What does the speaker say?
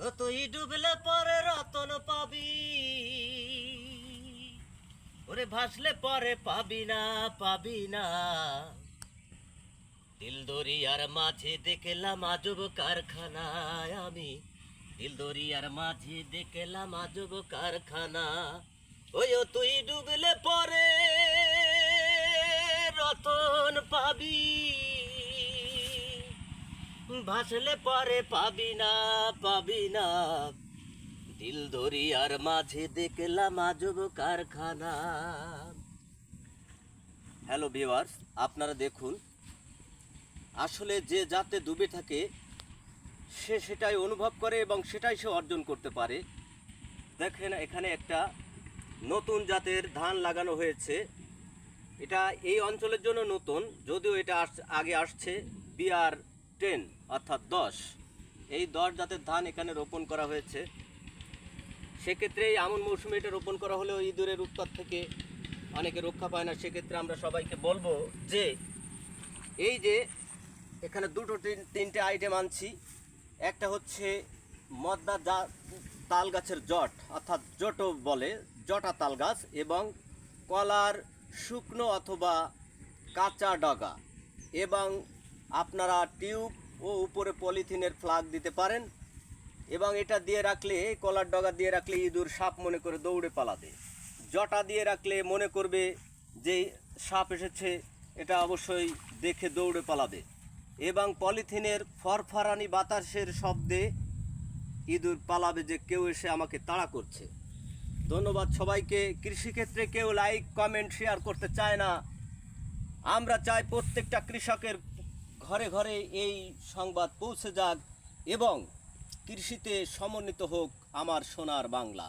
ও তুই ডুবলে পরে রতন পাবি, ওরে ভাসলে পরে পাবি না, পাবি না। দিল দরিয়ার মাঝে দেখলাম আজব কারখানায় আমি, দিল দরিয়ার মাঝে দেখলাম আজব কারখানা। ওই ও তুই ডুবলে পরে রতন পাবি, ভাসলে পরে পাবি না, পাবি না। দিল দরিয়ার মাঝে দেখলাম আজব কারখানা। হ্যালো ভিউয়ার্স, আপনারা দেখুন, আসলে যে যাতে ডুবে থাকে সে সেটাই অনুভব করে এবং সেটাই সে অর্জন করতে পারে। দেখেন, এখানে একটা নতুন জাতের ধান লাগানো হয়েছে। এটা এই অঞ্চলের জন্য নতুন, যদিও এটা আগে আসছে BR10 অর্থাৎ 10। এই 10 জাতের ধান এখানে রোপণ করা হয়েছে। সেক্ষেত্রে এই আমন মৌসুমে এটা রোপণ করা হলেও ইঁদুরের উৎপাত থেকে অনেকে রক্ষা পায় না। সেক্ষেত্রে আমরা সবাইকে বলবো যে এই যে এখানে দুটো তিনটে আইটেম আনছি। একটা হচ্ছে মদ্দা তাল গাছের জট অর্থাৎ জটো বলে, জটা তাল গাছ, এবং কলার শুকনো অথবা কাঁচা ডগা, এবং আপনারা টিউব ও উপরে পলিথিনের ফ্লাগ দিতে পারেন। এবং এটা দিয়ে রাখলে, কলার ডগা দিয়ে রাখলে ইঁদুর সাপ মনে করে দৌড়ে পালাবে। জটা দিয়ে রাখলে মনে করবে যে সাপ এসেছে, এটা অবশ্যই দেখে দৌড়ে পালাবে। এবং পলিথিনের ফরফরানি বাতাসের শব্দে ইঁদুর পালাবে যে কেউ এসে আমাকে তাড়া করছে। ধন্যবাদ সবাইকে। কৃষিক্ষেত্রে কেউ লাইক কমেন্ট শেয়ার করতে চায় না। আমরা চাই প্রত্যেকটা কৃষকের ঘরে ঘরে এই সংবাদ পৌঁছে যাক এবং কৃষিতে সমন্বিত হোক আমার সোনার বাংলা।